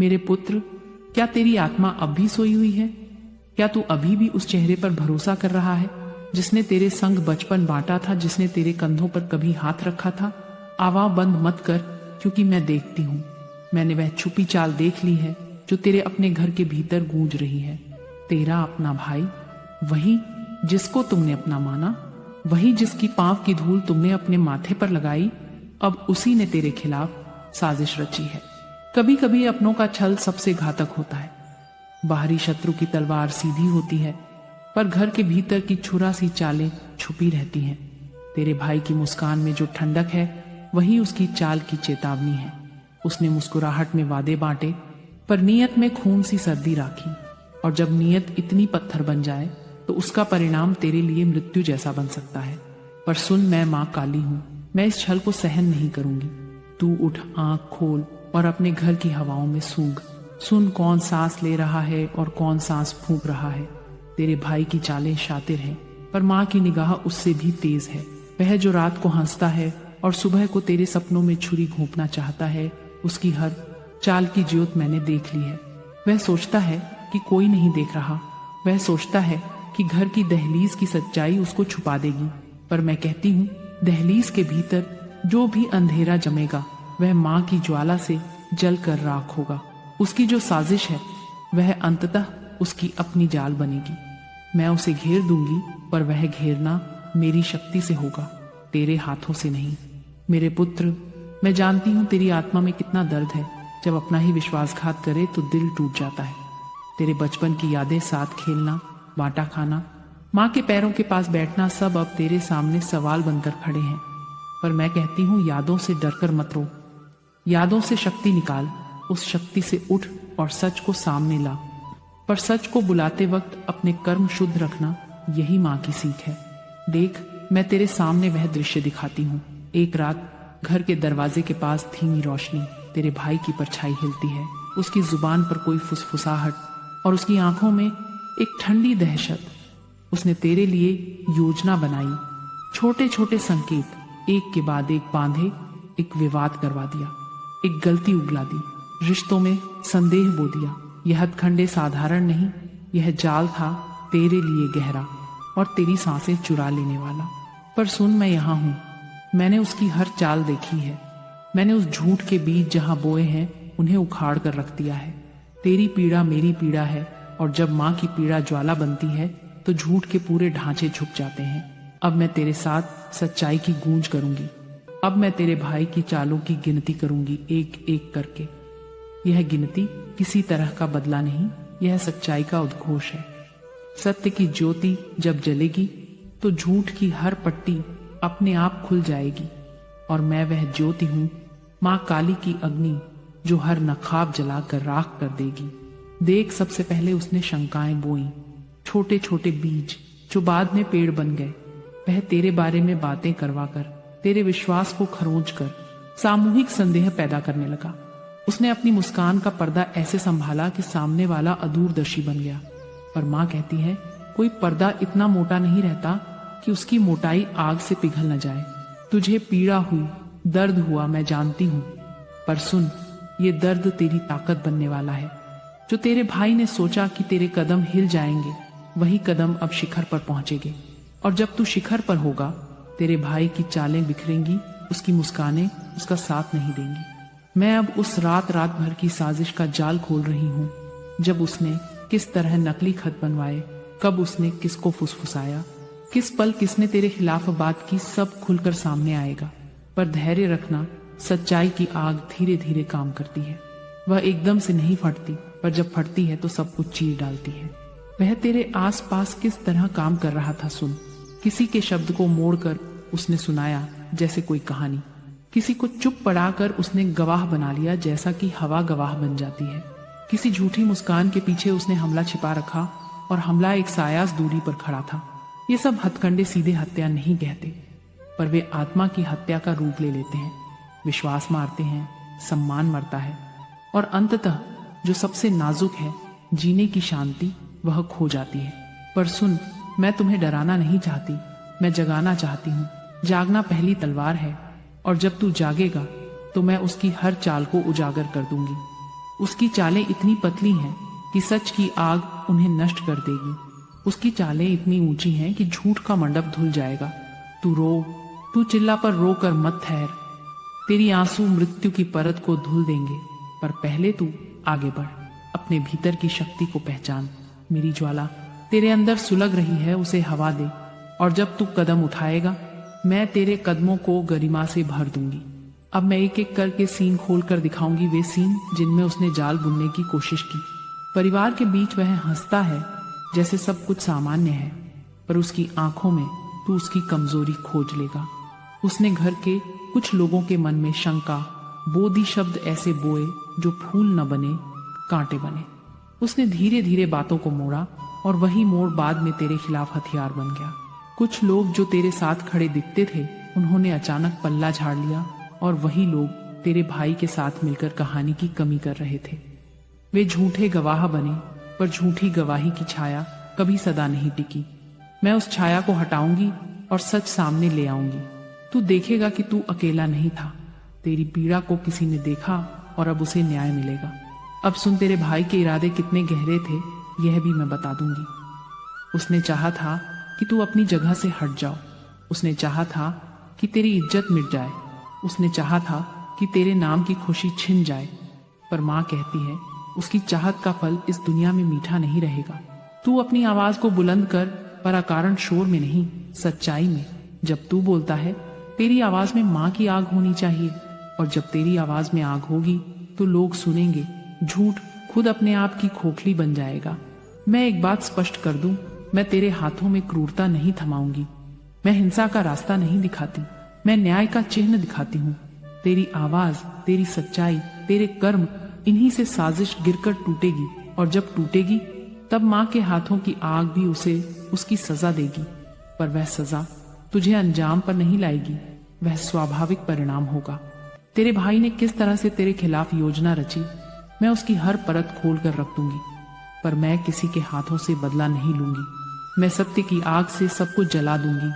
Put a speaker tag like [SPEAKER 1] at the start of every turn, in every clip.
[SPEAKER 1] मेरे पुत्र, क्या तेरी आत्मा अब भी सोई हुई है? क्या तू अभी भी उस चेहरे पर भरोसा कर रहा है जिसने तेरे संग बचपन बांटा था, जिसने तेरे कंधों पर कभी हाथ रखा था? आवाज़ बंद मत कर, क्योंकि मैं देखती हूँ। मैंने वह छुपी चाल देख ली है जो तेरे अपने घर के भीतर गूंज रही है। तेरा अपना भाई, वही जिसको तुमने अपना माना, वही जिसकी पांव की धूल तुमने अपने माथे पर लगाई, अब उसी ने तेरे खिलाफ साजिश रची है। कभी कभी अपनों का छल सबसे घातक होता है। बाहरी शत्रु की तलवार सीधी होती है, पर घर के भीतर की छुरा सी चालें छुपी रहती हैं। तेरे भाई की मुस्कान में जो ठंडक है, वही उसकी चाल की चेतावनी है। उसने मुस्कुराहट में वादे बांटे, पर नीयत में खून सी सर्दी राखी। और जब नीयत इतनी पत्थर बन जाए तो उसका परिणाम तेरे लिए मृत्यु जैसा बन सकता है। पर सुन, मैं मां काली हूं, मैं इस छल को सहन नहीं करूंगी। तू उठ, आंख खोल और अपने घर की हवाओं में सूंघ। सुन, कौन सांस ले रहा है और कौन सांस फूंक रहा है। तेरे भाई की चालें शातिर हैं, पर मां की निगाह उससे भी तेज है। वह जो रात को हंसता है और सुबह को तेरे सपनों में छुरी घोंपना चाहता है, उसकी हर चाल की ज्योत मैंने देख ली है। वह सोचता है कि कोई नहीं देख रहा, वह सोचता है कि घर की दहलीज की सच्चाई उसको छुपा देगी, पर मैं कहती हूँ, दहलीज के भीतर जो भी अंधेरा जमेगा वह माँ की ज्वाला से जल कर राख होगा। उसकी जो साजिश है वह अंततः उसकी अपनी जाल बनेगी। मैं उसे घेर दूंगी, पर वह घेरना मेरी शक्ति से होगा, तेरे हाथों से नहीं। मेरे पुत्र, मैं जानती हूँ तेरी आत्मा में कितना दर्द है। जब अपना ही विश्वासघात करे तो दिल टूट जाता है। तेरे बचपन की यादें, साथ खेलना, बांटा खाना, माँ के पैरों के पास बैठना, सब अब तेरे सामने सवाल बनकर खड़े हैं। पर मैं कहती हूँ, यादों से डरकर मत रो, यादों से शक्ति निकाल। उस शक्ति से उठ और सच को सामने ला। पर सच को बुलाते वक्त अपने कर्म शुद्ध रखना, यही माँ की सीख है। देख, मैं तेरे सामने वह दृश्य दिखाती हूँ। एक रात घर के दरवाजे के पास धीमी रोशनी, तेरे भाई की परछाई हिलती है। उसकी जुबान पर कोई फुसफुसाहट और उसकी आंखों में एक ठंडी दहशत। उसने तेरे लिए योजना बनाई, छोटे छोटे संकेत एक के बाद एक बांधे, एक विवाद करवा दिया, एक गलती उगला दी, रिश्तों में संदेह बो दिया। यह हथकंडे साधारण नहीं, यह जाल था तेरे लिए गहरा और तेरी सांसें चुरा लेने वाला। पर सुन, मैं यहाँ हूँ, मैंने उसकी हर चाल देखी है। मैंने उस झूठ के बीज जहाँ बोए हैं उन्हें उखाड़ कर रख दिया है। तेरी पीड़ा मेरी पीड़ा है, और जब माँ की पीड़ा ज्वाला बनती है तो झूठ के पूरे ढांचे झुक जाते हैं। अब मैं तेरे साथ सच्चाई की गूंज करूंगी। अब मैं तेरे भाई की चालों की गिनती करूंगी, एक एक करके। यह गिनती किसी तरह का बदला नहीं, यह सच्चाई का उद्घोष है। सत्य की ज्योति जब जलेगी तो झूठ की हर पट्टी अपने आप खुल जाएगी, और मैं वह ज्योति हूँ, माँ काली की अग्नि, जो हर नखाब जलाकर राख कर देगी। देख, सबसे पहले उसने शंकाएं बोई, छोटे छोटे बीज जो बाद में पेड़ बन गए। वह तेरे बारे में बातें करवा कर, तेरे विश्वास को खरोंच कर सामूहिक संदेह पैदा करने लगा। उसने अपनी मुस्कान का पर्दा ऐसे संभाला कि सामने वाला अदूरदर्शी बन गया। पर माँ कहती है, कोई पर्दा इतना मोटा नहीं रहता कि उसकी मोटाई आग से पिघल न जाए। तुझे पीड़ा हुई, दर्द हुआ, मैं जानती हूँ, पर सुन, ये दर्द तेरी ताकत बनने वाला है। जो तेरे भाई ने सोचा कि तेरे कदम हिल जाएंगे, वही कदम अब शिखर पर पहुंचेंगे। और जब तू शिखर पर होगा, तेरे भाई की चालें बिखरेंगी, उसकी मुस्कानें उसका साथ नहीं देंगी। मैं अब उस रात भर की साजिश का जाल खोल रही हूँ, जब उसने किस तरह नकली खत बनवाए, कब उसने किसको फुसफुसाया, किस पल किसने तेरे खिलाफ बात की, सब खुलकर सामने आएगा। पर धैर्य रखना, सच्चाई की आग धीरे धीरे काम करती है। वह एकदम से नहीं फटती, पर जब फटती है तो सब कुछ चीर डालती है। वह तेरे आसपास किस तरह काम कर रहा था, सुन। किसी के शब्द को मोड़कर उसने सुनाया जैसे कोई कहानी। किसी को चुप पड़ाकर उसने गवाह बना लिया, जैसा कि हवा गवाह बन जाती है। किसी झूठी मुस्कान के पीछे उसने हमला छिपा रखा, और हमला एक सायास दूरी पर खड़ा था। ये सब हथकंडे सीधे हत्या नहीं कहते, पर वे आत्मा की हत्या का रूप ले लेते हैं। विश्वास मारते हैं, सम्मान मरता है, और अंततः जो सबसे नाजुक है, जीने की शांति, वह खो जाती है। पर सुन, मैं तुम्हें डराना नहीं चाहती, मैं जगाना चाहती हूँ। जागना पहली तलवार है, और जब तू जागेगा तो मैं उसकी हर चाल को उजागर कर दूंगी। उसकी चालें इतनी पतली हैं कि सच की आग उन्हें नष्ट कर देगी। उसकी चालें इतनी ऊंची हैं कि झूठ का मंडप धुल जाएगा। तू रो, तू चिल्ला पर रो कर मत ठहर। तेरी आंसू मृत्यु की परत को धुल देंगे, पर पहले तू आगे बढ़। अपने भीतर की शक्ति को पहचान। मेरी ज्वाला तेरे अंदर सुलग रही है, उसे हवा दे। और जब तू कदम उठाएगा, मैं तेरे कदमों को गरिमा से भर दूंगी। अब मैं एक एक करके सीन खोल कर दिखाऊंगी, वे सीन जिनमें उसने जाल बुनने की कोशिश की। परिवार के बीच वह हंसता है जैसे सब कुछ सामान्य है, पर उसकी आंखों में तू उसकी कमजोरी खोज लेगा। उसने घर के कुछ लोगों के मन में शंका, बोधी शब्द ऐसे बोए जो फूल न बने, कांटे बने। उसने धीरे धीरे बातों को मोड़ा और वही मोड़ बाद में तेरे खिलाफ हथियार बन गया। कुछ लोग जो तेरे साथ खड़े दिखते थे, उन्होंने अचानक पल्ला झाड़ लिया, और वही लोग तेरे भाई के साथ मिलकर कहानी की कमी कर रहे थे। वे झूठे गवाह बने, पर झूठी गवाही की छाया कभी सदा नहीं टिकी। मैं उस छाया को हटाऊंगी और सच सामने ले आऊंगी। तू देखेगा कि तू अकेला नहीं था। तेरी पीड़ा को किसी ने देखा और अब उसे न्याय मिलेगा। अब सुन, तेरे भाई के इरादे कितने गहरे थे, यह भी मैं बता दूंगी। उसने चाहा था कि तू अपनी जगह से हट जाओ। उसने चाहा था कि तेरी इज्जत मिट जाए। उसने चाहा था कि तेरे नाम की खुशी छिन जाए। पर माँ कहती है, उसकी चाहत का फल इस दुनिया में मीठा नहीं रहेगा। तू अपनी आवाज को बुलंद कर, पर अकारण शोर में नहीं, सच्चाई में। जब तू बोलता है, तेरी आवाज में माँ की आग होनी चाहिए, और जब तेरी आवाज में आग होगी तो लोग सुनेंगे। झूठ खुद अपने आप की खोखली बन जाएगा। मैं एक बात स्पष्ट कर दूं, मैं तेरे हाथों में क्रूरता नहीं थमाऊंगी। मैं हिंसा का रास्ता नहीं दिखाती, मैं न्याय का चिन्ह दिखाती हूँ। तेरी आवाज, तेरी सच्चाई, तेरे कर्म, इन्हीं से साजिश गिरकर टूटेगी, और जब टूटेगी तब माँ के हाथों की आग भी उसे उसकी सजा देगी। पर वह सजा तुझे अंजाम पर नहीं लाएगी, वह स्वाभाविक परिणाम होगा। तेरे भाई ने किस तरह से तेरे खिलाफ योजना रची, मैं उसकी हर परत खोल कर रख दूंगी। पर मैं किसी के हाथों से बदला नहीं लूंगी। मैं सत्य की आग से सब कुछ जला दूंगी,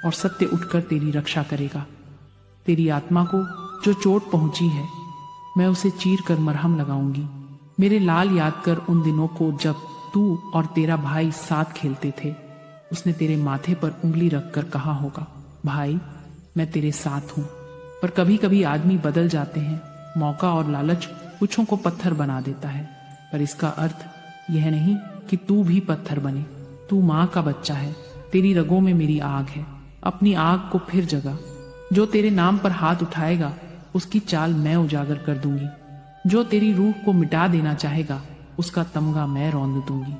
[SPEAKER 1] और सत्य उठकर तेरी रक्षा करेगा। तेरी आत्मा को जो चोट पहुंची है, मैं उसे चीर कर मरहम लगाऊंगी। मेरे लाल याद कर उन दिनों को जब तू और तेरा भाई साथ खेलते थे। उसने तेरे माथे पर उंगली रखकर कहा होगा, भाई मैं तेरे साथ हूं। पर कभी कभी आदमी बदल जाते हैं। मौका और लालच कुछों को पत्थर बना देता है, पर इसका अर्थ यह नहीं कि तू भी पत्थर बने। तू माँ का बच्चा है, तेरी रगों में मेरी आग है। अपनी आग को फिर जगा। जो तेरे नाम पर हाथ उठाएगा, उसकी चाल मैं उजागर कर दूंगी। जो तेरी रूह को मिटा देना चाहेगा, उसका तमगा मैं रौंद दूंगी।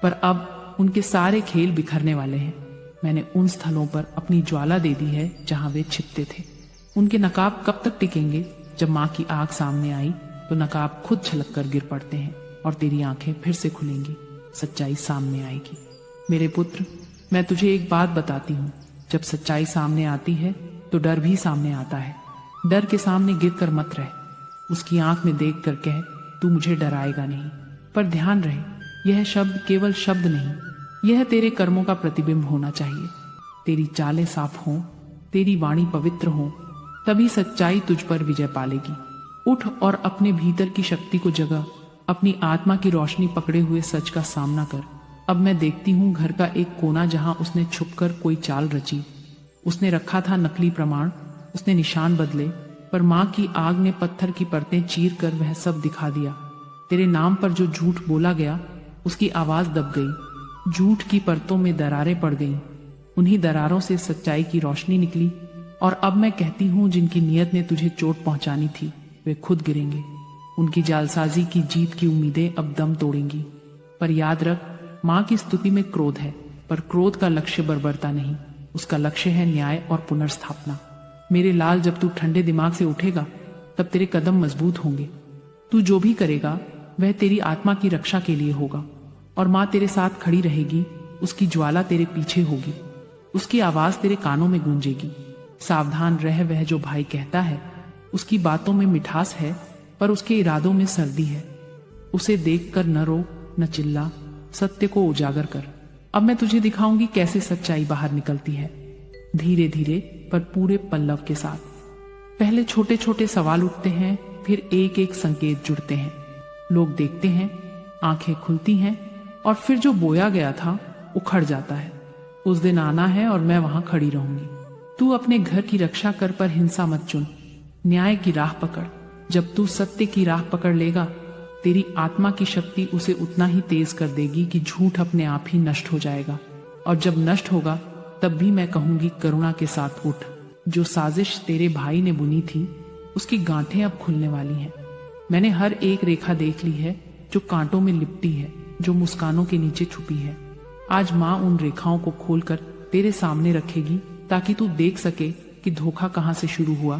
[SPEAKER 1] पर अब उनके सारे खेल बिखरने वाले हैं। मैंने उन स्थलों पर अपनी ज्वाला दे दी है जहां वे छिपते थे। उनके नकाब कब तक टिकेंगे? जब माँ की आग सामने आई तो नकाब खुद छलक कर गिर पड़ते हैं, और तेरी आंखें फिर से खुलेंगी, सच्चाई सामने आएगी। मेरे पुत्र, मैं तुझे एक बात बताती हूँ, जब सच्चाई सामने आती है तो डर भी सामने आता है। डर के सामने गिर कर मत रह। उसकी आंख में देख कर कह, तू मुझे डराएगा नहीं। पर ध्यान रहे, यह शब्द केवल शब्द नहीं, यह तेरे कर्मों का प्रतिबिंब होना चाहिए। तेरी चालें साफ हों, तेरी वाणी पवित्र हो, तभी सच्चाई तुझ पर विजय पालेगी। उठ और अपने भीतर की शक्ति को जगा। अपनी आत्मा की रोशनी पकड़े हुए सच का सामना कर। अब मैं देखती हूँ घर का एक कोना जहां उसने छुपकर कोई चाल रची। उसने रखा था नकली प्रमाण, उसने निशान बदले, पर माँ की आग ने पत्थर की परतें चीर कर वह सब दिखा दिया। तेरे नाम पर जो झूठ बोला गया, उसकी आवाज दब गई। झूठ की परतों में दरारें पड़ गईं। उन्हीं दरारों से सच्चाई की रोशनी निकली। और अब मैं कहती हूँ, जिनकी नीयत ने तुझे चोट पहुंचानी थी, वे खुद गिरेंगे। उनकी जालसाजी की जीत की उम्मीदें अब दम तोड़ेंगी। पर याद रख, माँ की स्तुति में क्रोध है, पर क्रोध का लक्ष्य बर्बरता नहीं, उसका लक्ष्य है न्याय और पुनर्स्थापना। मेरे लाल, जब तू ठंडे दिमाग से उठेगा, तब तेरे कदम मजबूत होंगे। तू जो भी करेगा वह तेरी आत्मा की रक्षा के लिए होगा, और माँ तेरे साथ खड़ी रहेगी। उसकी ज्वाला तेरे पीछे होगी, उसकी आवाज तेरे कानों में गूंजेगी। सावधान रह, वह जो भाई कहता है, उसकी बातों में मिठास है, पर उसके इरादों में सर्दी है। उसे देखकर न रो, न चिल्ला, सत्य को उजागर कर। अब मैं तुझे दिखाऊंगी कैसे सच्चाई बाहर निकलती है, धीरे धीरे पर पूरे पल्लव के साथ। पहले छोटे छोटे सवाल उठते हैं, फिर एक एक संकेत जुड़ते हैं। लोग देखते हैं, आंखें खुलती हैं और फिर जो बोया गया था उखड़ जाता है। उस दिन आना है और मैं वहां खड़ी रहूंगी। तू अपने घर की रक्षा कर पर हिंसा मत चुन। न्याय की राह पकड़। जब तू सत्य की राह पकड़ लेगा, तेरी आत्मा की शक्ति उसे उतना ही तेज कर देगी कि झूठ अपने आप ही नष्ट हो जाएगा। और जब नष्ट होगा तब भी मैं कहूंगी, करुणा के साथ उठ। जो साजिश तेरे भाई ने बुनी थी उसकी गांठें अब खुलने वाली हैं। मैंने हर एक रेखा देख ली है जो कांटों में लिपटी है, जो मुस्कानों के नीचे छुपी है। आज माँ उन रेखाओं को खोलकर तेरे सामने रखेगी ताकि तू देख सके कि धोखा कहाँ से शुरू हुआ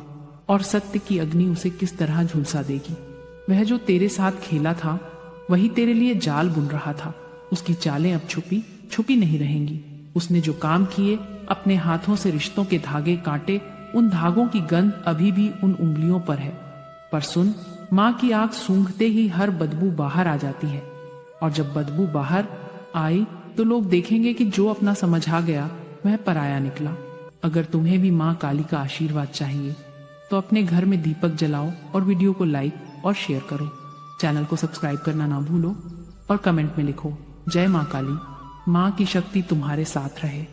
[SPEAKER 1] और सत्य की अग्नि उसे किस तरह झुलसा देगी। वह जो तेरे साथ खेला था वही तेरे लिए जाल बुन रहा था। उसकी चालें अब छुपी छुपी नहीं रहेंगी। उसने जो काम किए, अपने हाथों से रिश्तों के धागे काटे, उन धागों की गंध अभी भी उन उंगलियों पर है। पर सुन, माँ की आग सूंघते ही हर बदबू बाहर आ जाती है, और जब बदबू बाहर आई तो लोग देखेंगे कि जो अपना समझा गया वह पराया निकला। अगर तुम्हें भी माँ काली का आशीर्वाद चाहिए तो अपने घर में दीपक जलाओ और वीडियो को लाइक और शेयर करो। चैनल को सब्सक्राइब करना ना भूलो और कमेंट में लिखो, जय माँ काली। माँ की शक्ति तुम्हारे साथ रहे।